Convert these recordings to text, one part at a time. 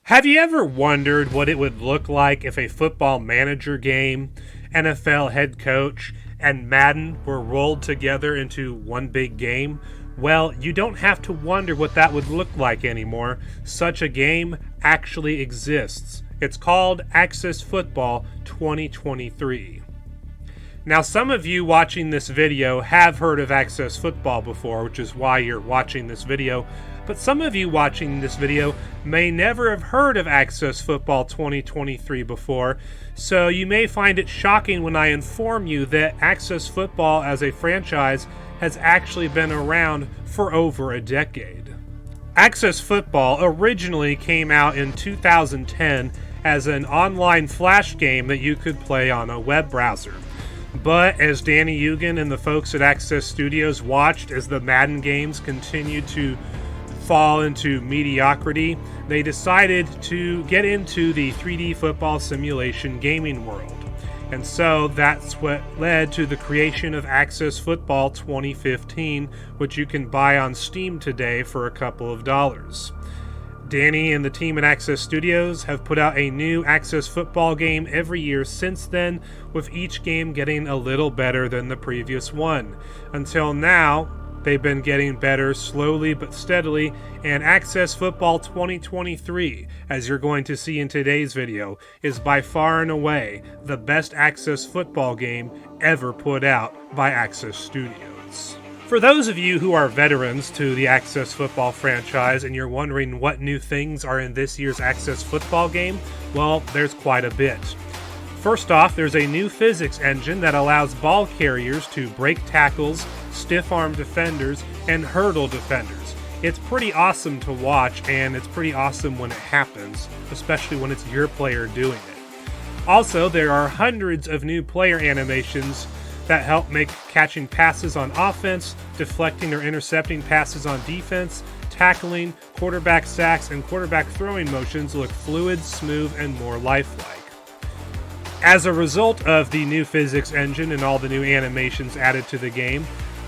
Have you ever wondered what it would look like if a football manager game, NFL head coach, and Madden were rolled together into one big game? Well, you don't have to wonder what that would look like anymore. Such a game actually exists. It's called Access Football 2023. Now, some of you watching this video have heard of Access Football before, which is why you're watching this video. But some of you watching this video may never have heard of Access Football 2023 before, so you may find it shocking when I inform you that Access Football as a franchise has actually been around for over a decade. Access Football originally came out in 2010 as an online flash game that you could play on a web browser. But as Danny Eugen and the folks at Access Studios watched as the Madden games continued to fall into mediocrity, they decided to get into the 3D football simulation gaming world. And so that's what led to the creation of Access Football 2015, which you can buy on Steam today for a couple of dollars. Danny and the team at Access Studios have put out a new Access Football game every year since then, with each game getting a little better than the previous one. Until now, they've been getting better slowly but steadily, and Access Football 2023, as you're going to see in today's video, is by far and away the best Access Football game ever put out by Access Studios. For those of you who are veterans to the Access Football franchise and you're wondering what new things are in this year's Access Football game, well, there's quite a bit. First off, there's a new physics engine that allows ball carriers to break tackles, stiff-arm defenders, and hurdle defenders. It's pretty awesome to watch, and it's pretty awesome when it happens, especially when it's your player doing it. Also, there are hundreds of new player animations that help make catching passes on offense, deflecting or intercepting passes on defense, tackling, quarterback sacks, and quarterback throwing motions look fluid, smooth, and more lifelike. As a result of the new physics engine and all the new animations added to the game,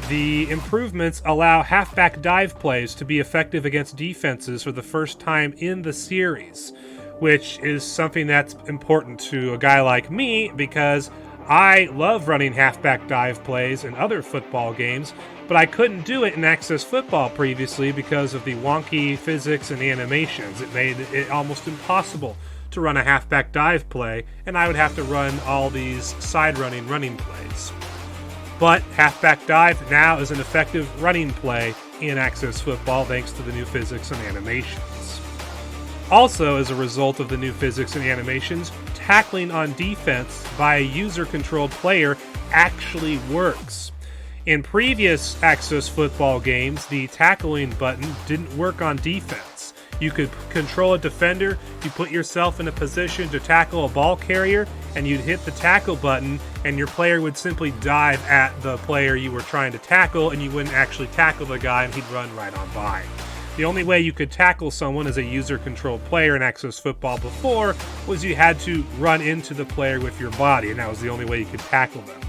the improvements allow halfback dive plays to be effective against defenses for the first time in the series, which is something that's important to a guy like me because I love running halfback dive plays in other football games, but I couldn't do it in Access Football previously because of the wonky physics and animations. It made it almost impossible to run a halfback dive play, and I would have to run all these side-running running plays. But halfback dive now is an effective running play in Access Football thanks to the new physics and animations. Also, as a result of the new physics and animations, tackling on defense by a user-controlled player actually works. In previous Access Football games, the tackling button didn't work on defense. You could control a defender, you put yourself in a position to tackle a ball carrier, and you'd hit the tackle button, and your player would simply dive at the player you were trying to tackle, and you wouldn't actually tackle the guy, and he'd run right on by. The only way you could tackle someone as a user-controlled player in Access Football before was you had to run into the player with your body, and that was the only way you could tackle them.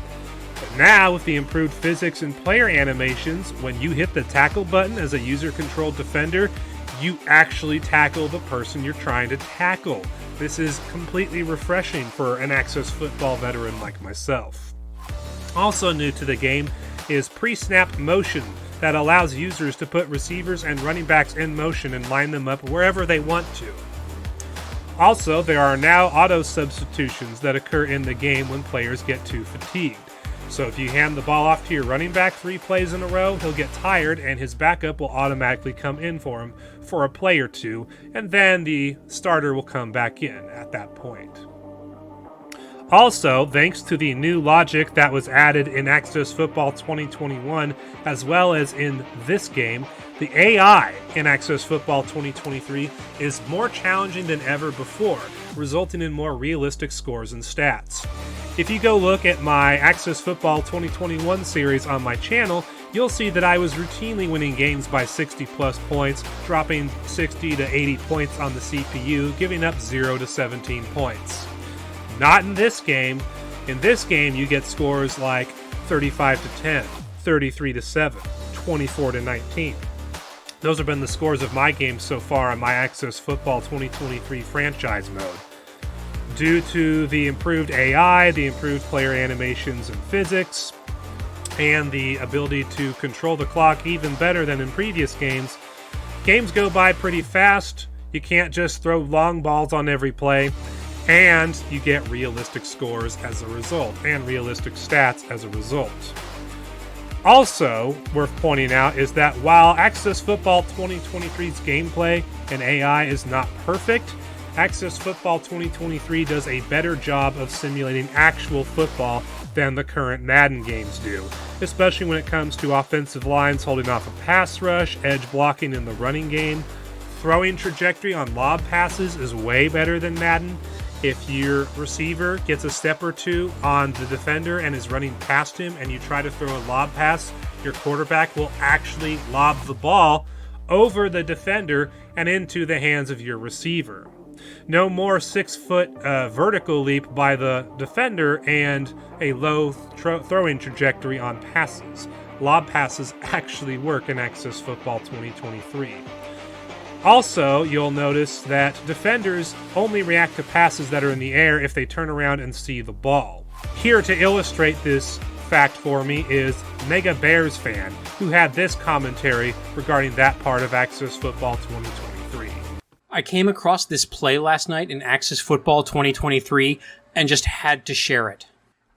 But now, with the improved physics and player animations, when you hit the tackle button as a user-controlled defender, you actually tackle the person you're trying to tackle. This is completely refreshing for an Access Football veteran like myself. Also new to the game is pre-snap motion that allows users to put receivers and running backs in motion and line them up wherever they want to. Also, there are now auto substitutions that occur in the game when players get too fatigued. So if you hand the ball off to your running back 3 plays in a row, he'll get tired and his backup will automatically come in for him for a play or two, and then the starter will come back in at that point. Also, thanks to the new logic that was added in Access Football 2021, as well as in this game, the AI in Access Football 2023 is more challenging than ever before, resulting in more realistic scores and stats. If you go look at my Access Football 2021 series on my channel, you'll see that I was routinely winning games by 60 plus points, dropping 60 to 80 points on the CPU, giving up 0 to 17 points. Not in this game. In this game, you get scores like 35 to 10, 33 to 7, 24 to 19. Those have been the scores of my games so far on my Access Football 2023 franchise mode. Due to the improved AI, the improved player animations and physics, and the ability to control the clock even better than in previous games, games go by pretty fast. You can't just throw long balls on every play, and you get realistic scores as a result, and realistic stats as a result. Also worth pointing out is that while Access Football 2023's gameplay and AI is not perfect, Access Football 2023 does a better job of simulating actual football than the current Madden games do, especially when it comes to offensive lines holding off a pass rush, edge blocking in the running game. Throwing trajectory on lob passes is way better than Madden. If your receiver gets a step or two on the defender and is running past him and you try to throw a lob pass, your quarterback will actually lob the ball over the defender and into the hands of your receiver. No more 6-foot vertical leap by the defender and a low throwing trajectory on passes. Lob passes actually work in Access Football 2023. Also, you'll notice that defenders only react to passes that are in the air if they turn around and see the ball. Here to illustrate this fact for me is Mega Bears fan, who had this commentary regarding that part of Access Football 2023. I came across this play last night in Access Football 2023 and just had to share it.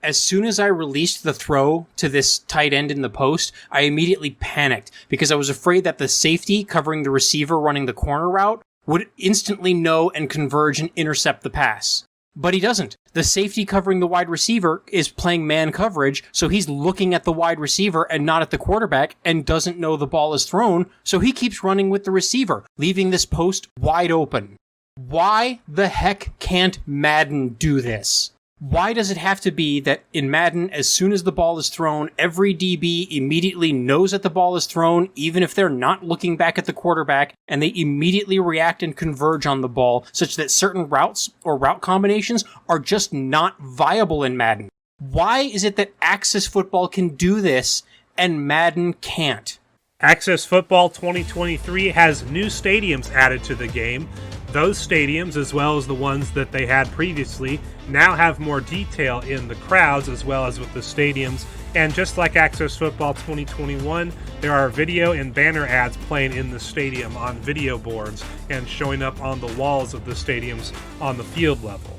As soon as I released the throw to this tight end in the post, I immediately panicked because I was afraid that the safety covering the receiver running the corner route would instantly know and converge and intercept the pass. But he doesn't. The safety covering the wide receiver is playing man coverage, so he's looking at the wide receiver and not at the quarterback and doesn't know the ball is thrown, so he keeps running with the receiver, leaving this post wide open. Why the heck can't Madden do this? Why does it have to be that in Madden, as soon as the ball is thrown, every DB immediately knows that the ball is thrown, even if they're not looking back at the quarterback, and they immediately react and converge on the ball, such that certain routes or route combinations are just not viable in Madden? Why is it that Access Football can do this and Madden can't? Access Football 2023 has new stadiums added to the game. Those stadiums, as well as the ones that they had previously, now have more detail in the crowds as well as with the stadiums. And just like Access Football 2021, there are video and banner ads playing in the stadium on video boards and showing up on the walls of the stadiums on the field level.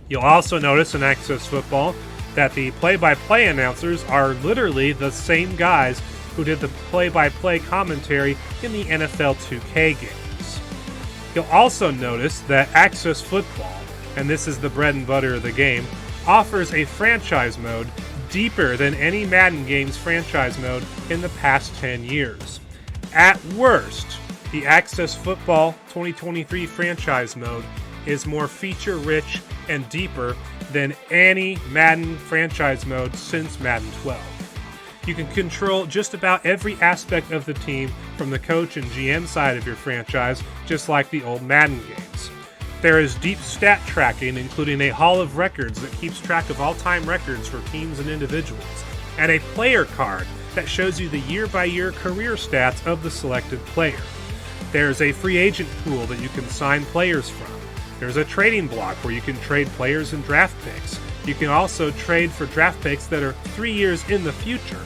You'll also notice in Access Football that the play-by-play announcers are literally the same guys who did the play-by-play commentary in the NFL 2K games. You'll also notice that Access Football, and this is the bread and butter of the game, offers a franchise mode deeper than any Madden game's franchise mode in the past 10 years. At worst, the Access Football 2023 franchise mode is more feature-rich and deeper than any Madden franchise mode since Madden 12. You can control just about every aspect of the team from the coach and GM side of your franchise, just like the old Madden games. There is deep stat tracking, including a Hall of Records that keeps track of all-time records for teams and individuals, and a player card that shows you the year-by-year career stats of the selected player. There's a free agent pool that you can sign players from. There's a trading block where you can trade players and draft picks. You can also trade for draft picks that are 3 years in the future.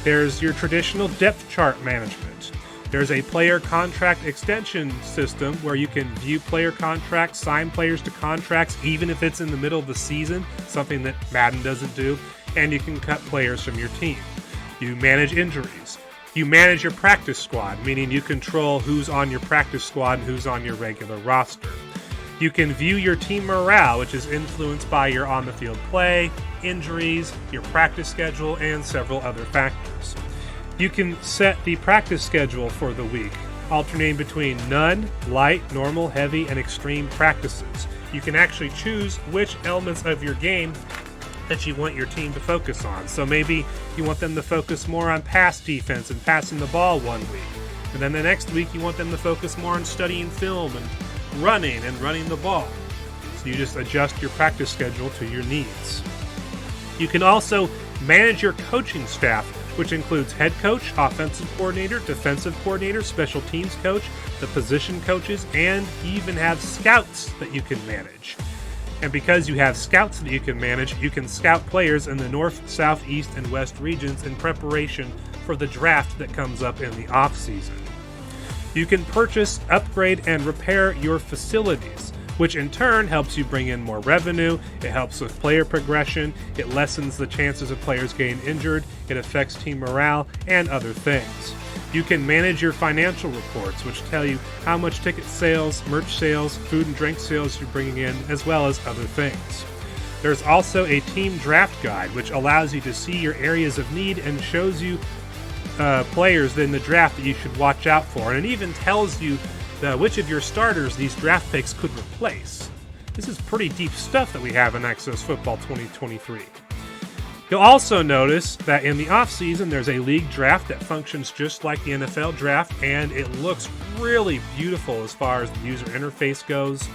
There's your traditional depth chart management. There's a player contract extension system where you can view player contracts, sign players to contracts, even if it's in the middle of the season, something that Madden doesn't do, and you can cut players from your team. You manage injuries. You manage your practice squad, meaning you control who's on your practice squad and who's on your regular roster. You can view your team morale, which is influenced by your on-the-field play, injuries, your practice schedule, and several other factors. You can set the practice schedule for the week, alternating between none, light, normal, heavy, and extreme practices. You can actually choose which elements of your game that you want your team to focus on. So maybe you want them to focus more on pass defense and passing the ball one week. And then the next week you want them to focus more on studying film and running the ball. So you just adjust your practice schedule to your needs. You can also manage your coaching staff which includes head coach, offensive coordinator, defensive coordinator, special teams coach, the position coaches, and you even have scouts that you can manage. And because you have scouts that you can manage, you can scout players in the North, South, East, and West regions in preparation for the draft that comes up in the offseason. You can purchase, upgrade, and repair your facilities, which in turn helps you bring in more revenue. It helps with player progression, it lessens the chances of players getting injured, it affects team morale, and other things. You can manage your financial reports, which tell you how much ticket sales, merch sales, food and drink sales you're bringing in, as well as other things. There's also a team draft guide, which allows you to see your areas of need and shows you players in the draft that you should watch out for, and it even tells you which of your starters these draft picks could replace. This is pretty deep stuff that we have in Access Football 2023. You'll also notice that in the offseason, there's a league draft that functions just like the NFL draft, and it looks really beautiful as far as the user interface goes.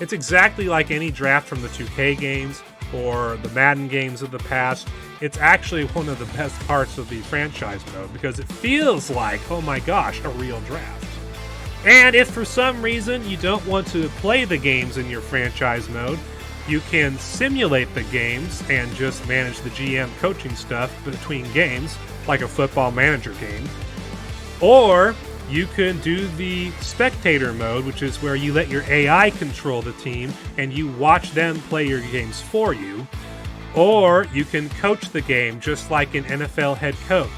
It's exactly like any draft from the 2K games or the Madden games of the past. It's actually one of the best parts of the franchise mode because it feels like, oh my gosh, a real draft. And if for some reason you don't want to play the games in your franchise mode, you can simulate the games and just manage the GM coaching stuff between games, like a football manager game. Or you can do the spectator mode, which is where you let your AI control the team and you watch them play your games for you. Or you can coach the game just like an NFL head coach.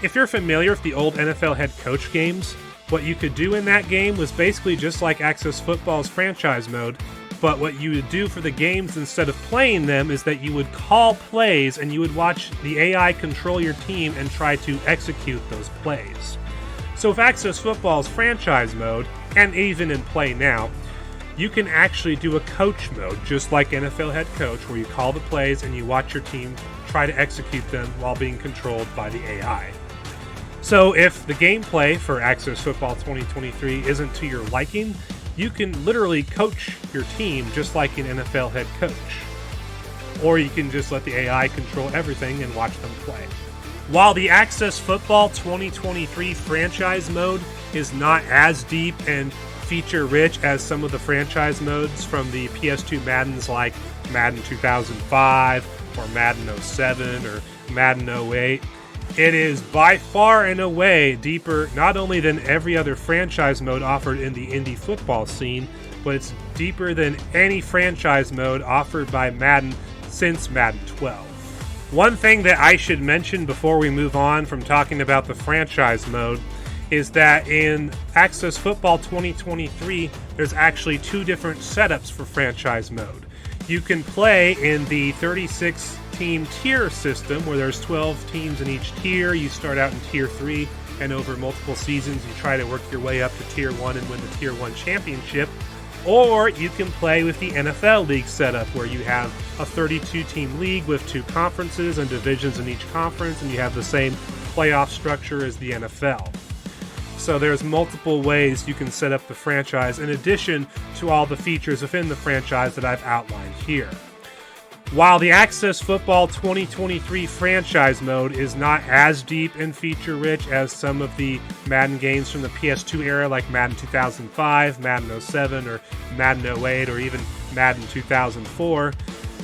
If you're familiar with the old NFL head coach games, what you could do in that game was basically just like Access Football's franchise mode, but what you would do for the games instead of playing them is that you would call plays and you would watch the AI control your team and try to execute those plays. So with Access Football's franchise mode, and even in Play Now, you can actually do a coach mode, just like NFL head coach, where you call the plays and you watch your team try to execute them while being controlled by the AI. So if the gameplay for Access Football 2023 isn't to your liking, you can literally coach your team just like an NFL head coach. Or you can just let the AI control everything and watch them play. While the Access Football 2023 franchise mode is not as deep and feature-rich as some of the franchise modes from the PS2 Maddens like Madden 2005 or Madden 07 or Madden 08, it is by far and away deeper not only than every other franchise mode offered in the indie football scene, but it's deeper than any franchise mode offered by Madden since Madden 12. One thing that I should mention before we move on from talking about the franchise mode is that in Access Football 2023, there's actually two different setups for franchise mode. You can play in the 36-team tier system where there's 12 teams in each tier. You start out in Tier 3, and over multiple seasons you try to work your way up to Tier 1 and win the Tier 1 championship. Or you can play with the NFL League setup where you have a 32-team league with two conferences and divisions in each conference, and you have the same playoff structure as the NFL. So there's multiple ways you can set up the franchise in addition to all the features within the franchise that I've outlined here. While the Access Football 2023 franchise mode is not as deep and feature-rich as some of the Madden games from the PS2 era like Madden 2005, Madden 07, or Madden 08, or even Madden 2004,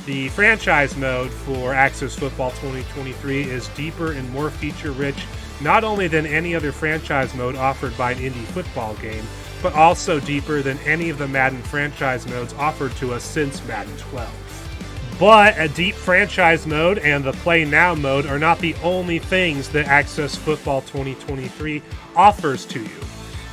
the franchise mode for Access Football 2023 is deeper and more feature-rich not only than any other franchise mode offered by an indie football game, but also deeper than any of the Madden franchise modes offered to us since Madden 12. But a deep franchise mode and the Play Now mode are not the only things that Access Football 2023 offers to you.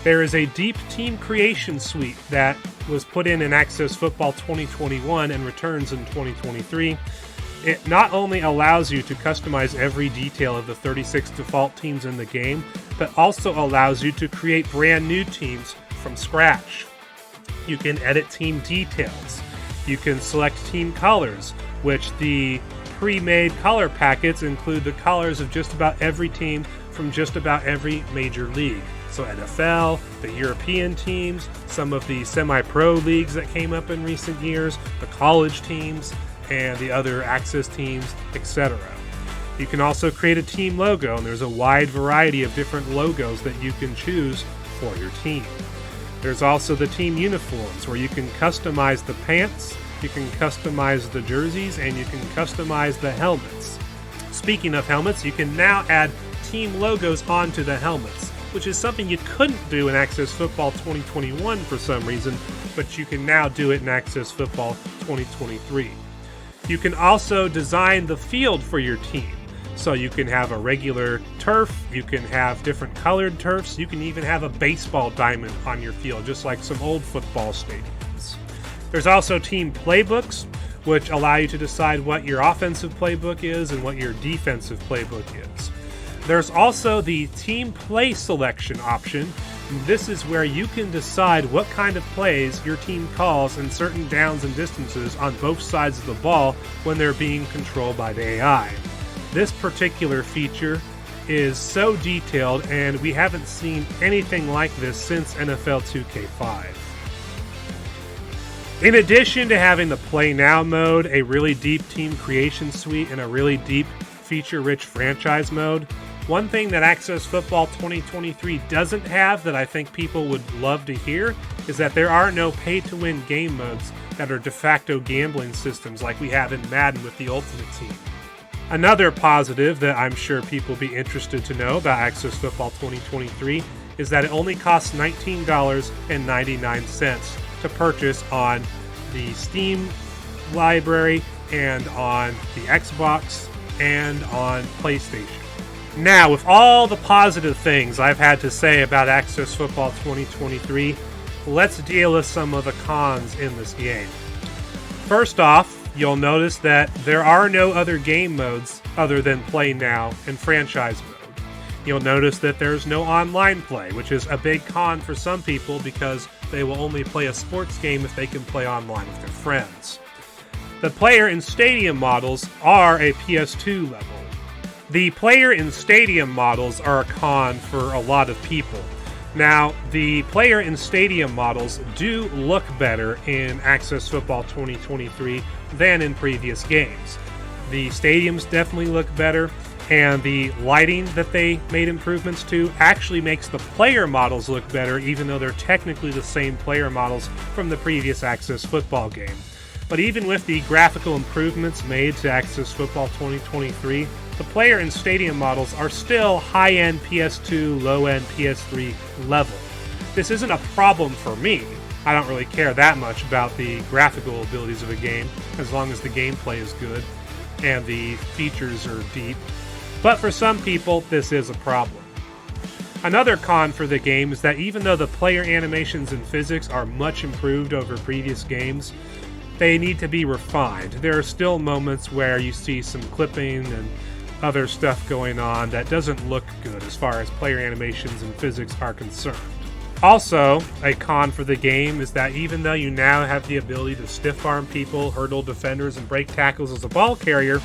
There is a deep team creation suite that was put in Access Football 2021 and returns in 2023. It not only allows you to customize every detail of the 36 default teams in the game, but also allows you to create brand new teams from scratch. You can edit team details. You can select team colors, which the pre-made color packets include the colors of just about every team from just about every major league. So NFL, the European teams, some of the semi-pro leagues that came up in recent years, the college teams, and the other Access teams, etc. You can also create a team logo, and there's a wide variety of different logos that you can choose for your team. There's also the team uniforms, where you can customize the pants, you can customize the jerseys, and you can customize the helmets. Speaking of helmets, you can now add team logos onto the helmets, which is something you couldn't do in Access Football 2021 for some reason, but you can now do it in Access Football 2023. You can also design the field for your team. So you can have a regular turf, you can have different colored turfs, you can even have a baseball diamond on your field, just like some old football stadiums. There's also team playbooks, which allow you to decide what your offensive playbook is and what your defensive playbook is. There's also the team play selection option. This is where you can decide what kind of plays your team calls in certain downs and distances on both sides of the ball when they're being controlled by the AI. This particular feature is so detailed, and we haven't seen anything like this since NFL 2K5. In addition to having the Play Now mode, a really deep team creation suite, and a really deep feature-rich franchise mode, one thing that Access Football 2023 doesn't have that I think people would love to hear is that there are no pay-to-win game modes that are de facto gambling systems like we have in Madden with the Ultimate Team. Another positive that I'm sure people will be interested to know about Access Football 2023 is that it only costs $19.99 to purchase on the Steam library and on the Xbox and on PlayStation. Now, with all the positive things I've had to say about Access Football 2023, let's deal with some of the cons in this game. First off, you'll notice that there are no other game modes other than Play Now and Franchise Mode. You'll notice that there's no online play, which is a big con for some people because they will only play a sports game if they can play online with their friends. The player in stadium models are a PS2 level. The player in stadium models are a con for a lot of people. Now, the player in stadium models do look better in Access Football 2023 than in previous games. The stadiums definitely look better, and the lighting that they made improvements to actually makes the player models look better, even though they're technically the same player models from the previous Access Football game. But even with the graphical improvements made to Access Football 2023, the player and stadium models are still high-end PS2, low-end PS3 level. This isn't a problem for me. I don't really care that much about the graphical abilities of a game, as long as the gameplay is good and the features are deep. But for some people, this is a problem. Another con for the game is that even though the player animations and physics are much improved over previous games, they need to be refined. There are still moments where you see some clipping and other stuff going on that doesn't look good as far as player animations and physics are concerned. Also, a con for the game is that even though you now have the ability to stiff arm people, hurdle defenders, and break tackles as a ball carrier,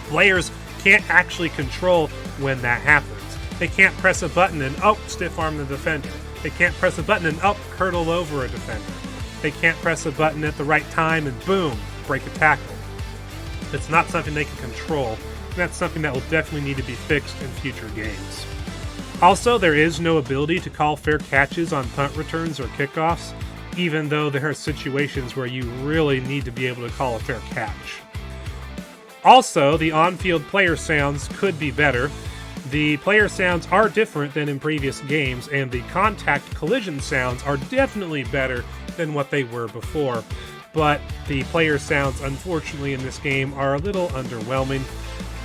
players can't actually control when that happens. They can't press a button and, stiff arm the defender. They can't press a button and, hurdle over a defender. They can't press a button at the right time and, boom, break a tackle. It's not something they can control. That's something that will definitely need to be fixed in future games. Also, there is no ability to call fair catches on punt returns or kickoffs, even though there are situations where you really need to be able to call a fair catch. Also, the on-field player sounds could be better. The player sounds are different than in previous games, and the contact collision sounds are definitely better than what they were before. But the player sounds, unfortunately, in this game are a little underwhelming.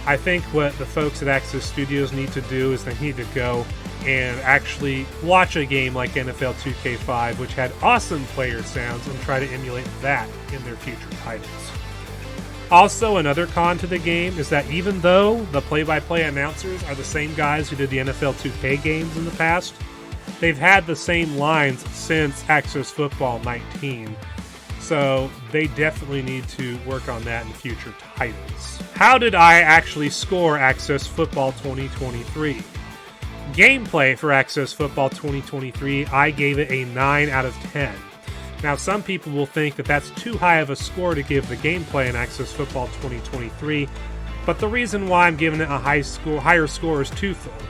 I think what the folks at Access Studios need to do is they need to go and actually watch a game like NFL 2K5, which had awesome player sounds, and try to emulate that in their future titles. Also, another con to the game is that even though the play-by-play announcers are the same guys who did the NFL 2K games in the past, they've had the same lines since Access Football 19. So they definitely need to work on that in future titles. How did I actually score Access Football 2023? Gameplay for Access Football 2023, I gave it a 9 out of 10. Now, some people will think that that's too high of a score to give the gameplay in Access Football 2023, But the reason why I'm giving it a higher score is twofold.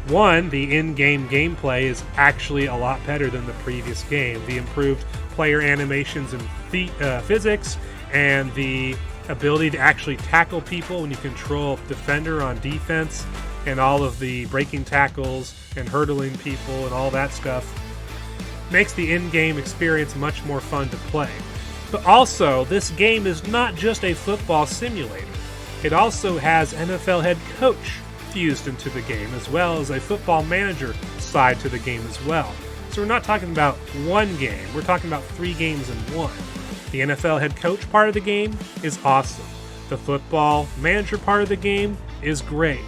One, the in-game gameplay is actually a lot better than the previous game. The improved player animations and physics, and the ability to actually tackle people when you control defender on defense, and all of the breaking tackles and hurdling people and all that stuff makes the in-game experience much more fun to play. But also, this game is not just a football simulator. It also has NFL head coach fused into the game, as well as a football manager side to the game as well. So we're not talking about one game, we're talking about 3 games in one. The NFL head coach part of the game is awesome. The football manager part of the game is great.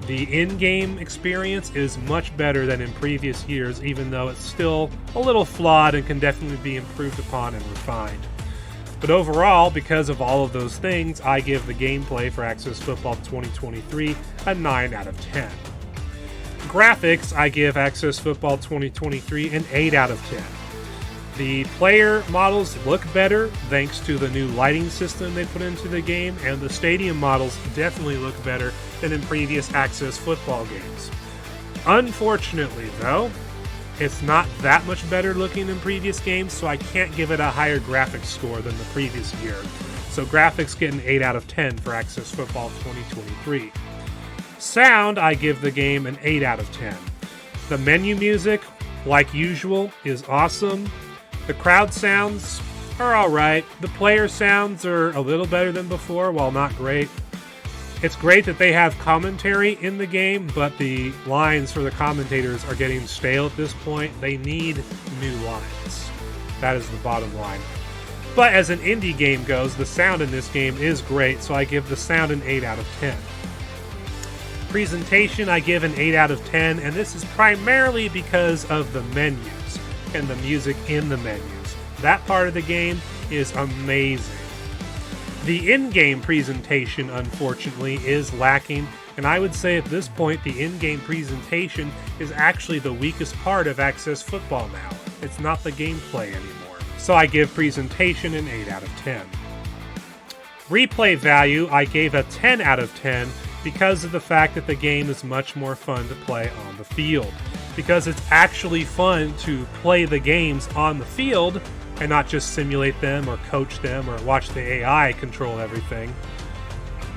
The in-game experience is much better than in previous years, even though it's still a little flawed and can definitely be improved upon and refined. But overall, because of all of those things, I give the gameplay for Access Football 2023 a 9 out of 10. Graphics, I give Access Football 2023 an 8 out of 10. The player models look better thanks to the new lighting system they put into the game, and the stadium models definitely look better than in previous Access Football games. Unfortunately, though, it's not that much better looking than previous games, so I can't give it a higher graphics score than the previous year. So graphics get an 8 out of 10 for Access Football 2023. Sound, I give the game an 8 out of 10. The menu music, like usual, is awesome. The crowd sounds are alright. The player sounds are a little better than before, while not great. It's great that they have commentary in the game, but the lines for the commentators are getting stale at this point. They need new lines. That is the bottom line. But as an indie game goes, the sound in this game is great, so I give the sound an 8 out of 10. Presentation, I give an 8 out of 10, and this is primarily because of the menus and the music in the menus. That part of the game is amazing. The in-game presentation, unfortunately, is lacking, and I would say at this point the in-game presentation is actually the weakest part of Access Football now. It's not the gameplay anymore. So I give presentation an 8 out of 10. Replay value, I gave a 10 out of 10 because of the fact that the game is much more fun to play on the field. Because it's actually fun to play the games on the field and not just simulate them or coach them or watch the AI control everything.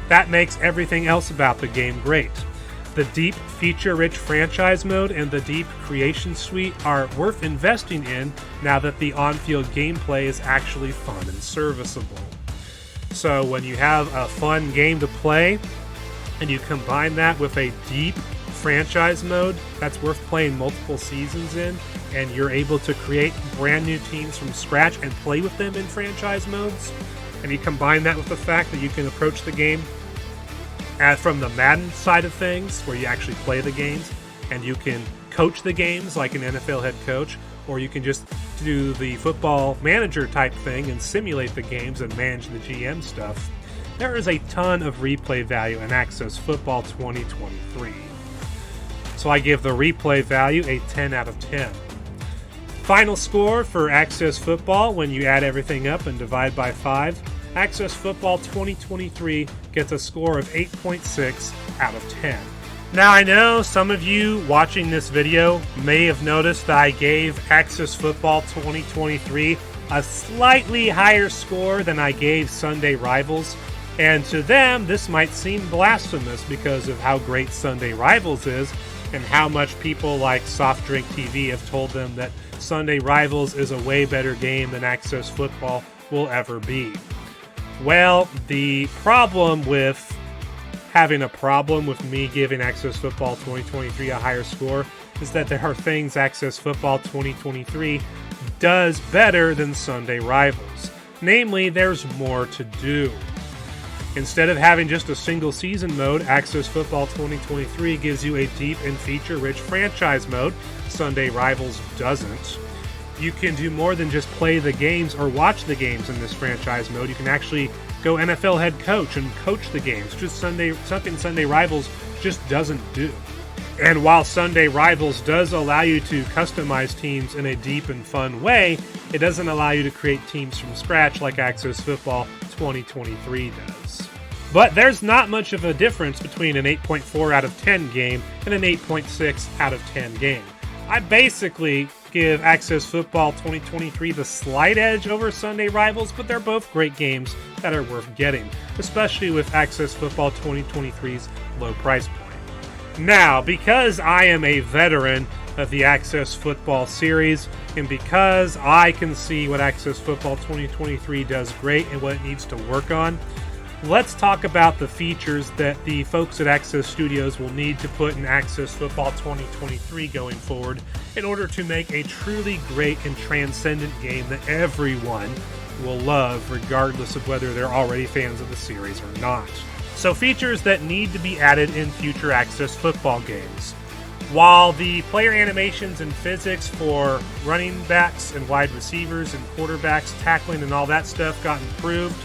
That makes everything else about the game great. The deep feature-rich franchise mode and the deep creation suite are worth investing in now that the on-field gameplay is actually fun and serviceable. So when you have a fun game to play and you combine that with a deep franchise mode that's worth playing multiple seasons in, and you're able to create brand new teams from scratch and play with them in franchise modes, and you combine that with the fact that you can approach the game from the Madden side of things, where you actually play the games, and you can coach the games like an NFL head coach, or you can just do the football manager type thing and simulate the games and manage the GM stuff. There is a ton of replay value in Access Football 2023. So I give the replay value a 10 out of 10. Final score for Access Football, when you add everything up and divide by 5, Access Football 2023 gets a score of 8.6 out of 10. Now I know some of you watching this video may have noticed that I gave Access Football 2023 a slightly higher score than I gave Sunday Rivals, and to them this might seem blasphemous because of how great Sunday Rivals is and how much people like Soft Drink TV have told them that Sunday Rivals is a way better game than Access Football will ever be. Well, the problem with having a problem with me giving Access Football 2023 a higher score is that there are things Access Football 2023 does better than Sunday Rivals. Namely, there's more to do. Instead of having just a single season mode, Access Football 2023 gives you a deep and feature-rich franchise mode. Sunday Rivals doesn't. You can do more than just play the games or watch the games in this franchise mode. You can actually go NFL head coach and coach the games, just something Sunday Rivals just doesn't do. And while Sunday Rivals does allow you to customize teams in a deep and fun way, it doesn't allow you to create teams from scratch like Access Football 2023 does. But there's not much of a difference between an 8.4 out of 10 game and an 8.6 out of 10 game. I basically give Access Football 2023 the slight edge over Sunday Rivals, but they're both great games that are worth getting, especially with Access Football 2023's low price point. Now, because I am a veteran of the Access Football series, and because I can see what Access Football 2023 does great and what it needs to work on, let's talk about the features that the folks at Access Studios will need to put in Access Football 2023 going forward in order to make a truly great and transcendent game that everyone will love, regardless of whether they're already fans of the series or not. So, features that need to be added in future Access Football games. While the player animations and physics for running backs and wide receivers and quarterbacks, tackling and all that stuff got improved,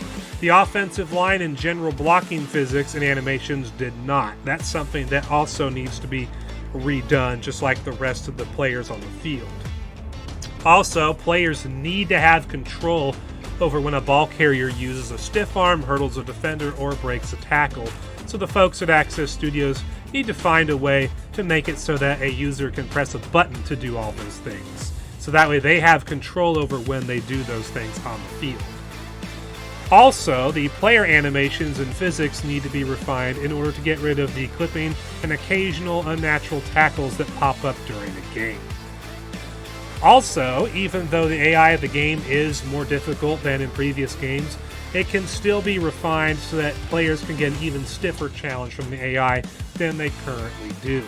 the offensive line and general blocking physics and animations did not. That's something that also needs to be redone, just like the rest of the players on the field. Also, players need to have control over when a ball carrier uses a stiff arm, hurdles a defender, or breaks a tackle. So the folks at Access Studios need to find a way to make it so that a user can press a button to do all those things. So that way they have control over when they do those things on the field. Also, the player animations and physics need to be refined in order to get rid of the clipping and occasional unnatural tackles that pop up during a game. Also, even though the AI of the game is more difficult than in previous games, it can still be refined so that players can get an even stiffer challenge from the AI than they currently do.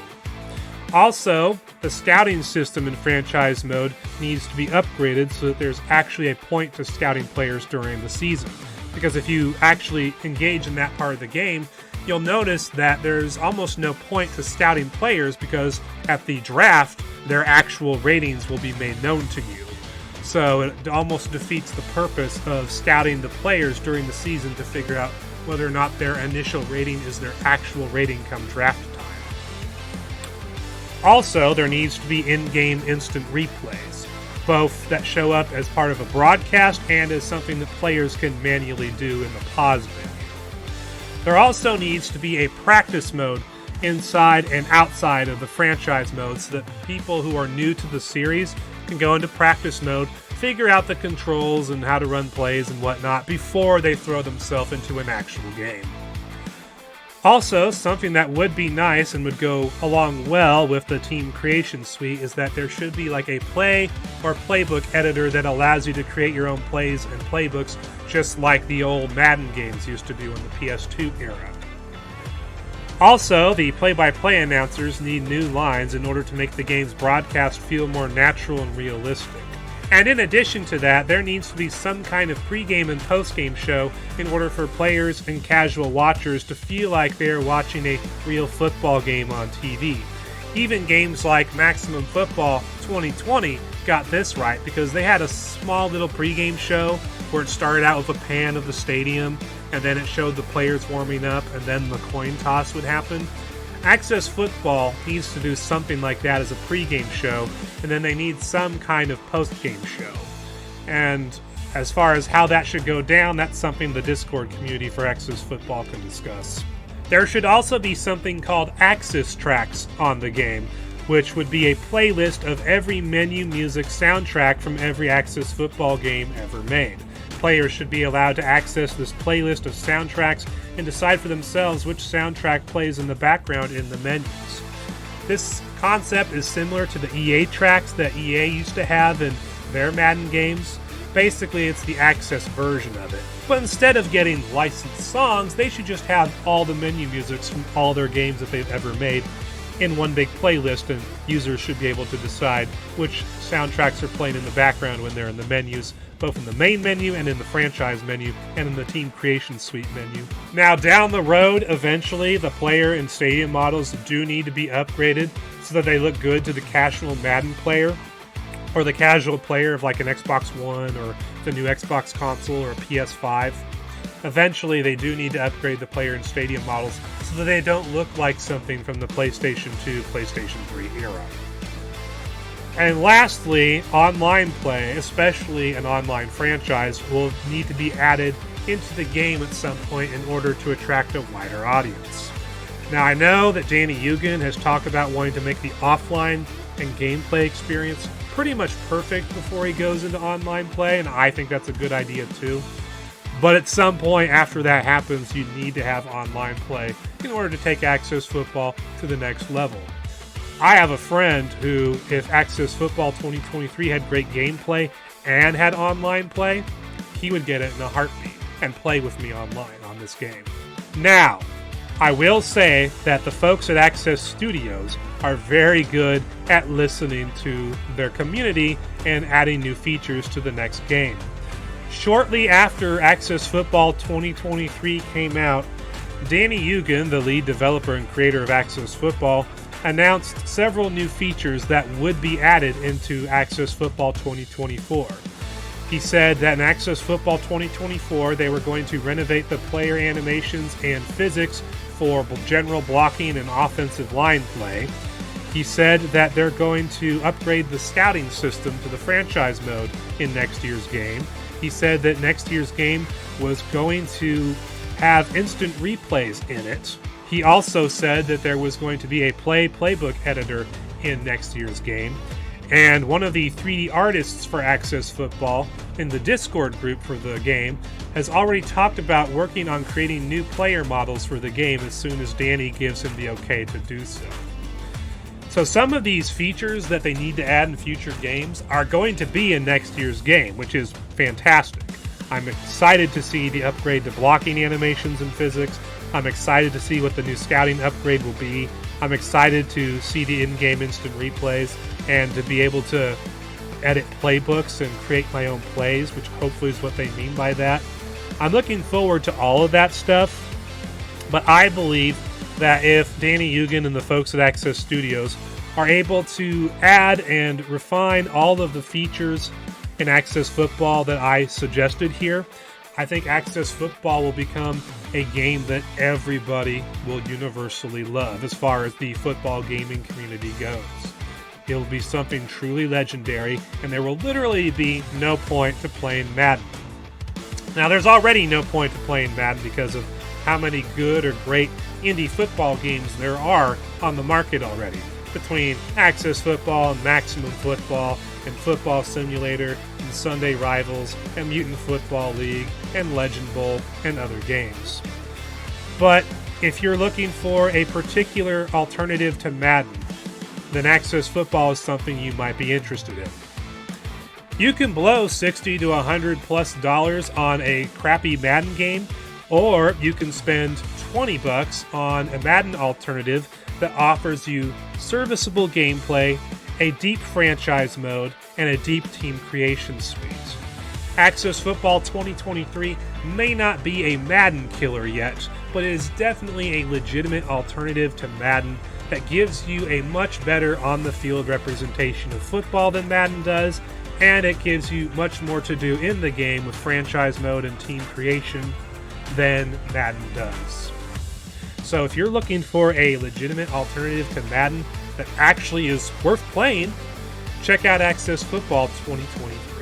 Also, the scouting system in franchise mode needs to be upgraded so that there's actually a point to scouting players during the season. Because if you actually engage in that part of the game, you'll notice that there's almost no point to scouting players because at the draft, their actual ratings will be made known to you. So it almost defeats the purpose of scouting the players during the season to figure out whether or not their initial rating is their actual rating come draft time. Also, there needs to be in-game instant replays, both that show up as part of a broadcast and as something that players can manually do in the pause menu. There also needs to be a practice mode inside and outside of the franchise mode so that people who are new to the series can go into practice mode, figure out the controls and how to run plays and whatnot before they throw themselves into an actual game. Also, something that would be nice and would go along well with the team creation suite is that there should be like a play or playbook editor that allows you to create your own plays and playbooks just like the old Madden games used to do in the PS2 era. Also, the play-by-play announcers need new lines in order to make the game's broadcast feel more natural and realistic. And in addition to that, there needs to be some kind of pregame and postgame show in order for players and casual watchers to feel like they're watching a real football game on TV. Even games like Maximum Football 2020 got this right because they had a small little pregame show where it started out with a pan of the stadium and then it showed the players warming up and then the coin toss would happen. Access Football needs to do something like that as a pregame show, and then they need some kind of postgame show. And as far as how that should go down, that's something the Discord community for Access Football can discuss. There should also be something called Access Tracks on the game, which would be a playlist of every menu music soundtrack from every Access Football game ever made. Players should be allowed to access this playlist of soundtracks and decide for themselves which soundtrack plays in the background in the menus. This concept is similar to the EA tracks that EA used to have in their Madden games. Basically, it's the Access version of it. But instead of getting licensed songs, they should just have all the menu musics from all their games that they've ever made in one big playlist, and users should be able to decide which soundtracks are playing in the background when they're in the menus, both in the main menu and in the franchise menu and in the team creation suite menu. Now, down the road, eventually, the player and stadium models do need to be upgraded so that they look good to the casual Madden player or the casual player of like an Xbox One or the new Xbox console or a PS5. Eventually, they do need to upgrade the player and stadium models so that they don't look like something from the PlayStation 2, PlayStation 3 era. And lastly, online play, especially an online franchise, will need to be added into the game at some point in order to attract a wider audience. Now, I know that Danny Eugen has talked about wanting to make the offline and gameplay experience pretty much perfect before he goes into online play, and I think that's a good idea too. But at some point after that happens, you need to have online play in order to take Access Football to the next level. I have a friend who, if Access Football 2023 had great gameplay and had online play, he would get it in a heartbeat and play with me online on this game. Now, I will say that the folks at Access Studios are very good at listening to their community and adding new features to the next game. Shortly after Access Football 2023 came out, Danny Eugen, the lead developer and creator of Access Football, announced several new features that would be added into Access Football 2024. He said that in Access Football 2024, they were going to renovate the player animations and physics for general blocking and offensive line play. He said that they're going to upgrade the scouting system to the franchise mode in next year's game. He said that next year's game was going to have instant replays in it. He also said that there was going to be a playbook editor in next year's game. And one of the 3D artists for Access Football in the Discord group for the game has already talked about working on creating new player models for the game as soon as Danny gives him the okay to do so. So some of these features that they need to add in future games are going to be in next year's game, which is fantastic. I'm excited to see the upgrade to blocking animations and physics. I'm excited to see what the new scouting upgrade will be. I'm excited to see the in-game instant replays and to be able to edit playbooks and create my own plays, which hopefully is what they mean by that. I'm looking forward to all of that stuff, but I believe that if Danny Eugen and the folks at Access Studios are able to add and refine all of the features in Access Football that I suggested here, I think Access Football will become a game that everybody will universally love as far as the football gaming community goes. It will be something truly legendary, and there will literally be no point to playing Madden. Now, there's already no point to playing Madden because of how many good or great indie football games there are on the market already, between Access Football and Maximum Football and Football Simulator and Sunday Rivals and Mutant Football League and Legend Bowl and other games. But if you're looking for a particular alternative to Madden, then Access Football is something you might be interested in. You can blow $60 to $100+ on a crappy Madden game, or you can spend $20 on a Madden alternative that offers you serviceable gameplay, a deep franchise mode, and a deep team creation suite. Access Football 2023 may not be a Madden killer yet, but it is definitely a legitimate alternative to Madden that gives you a much better on-the-field representation of football than Madden does, and it gives you much more to do in the game with franchise mode and team creation than Madden does. So if you're looking for a legitimate alternative to Madden that actually is worth playing, check out Access Football 2023.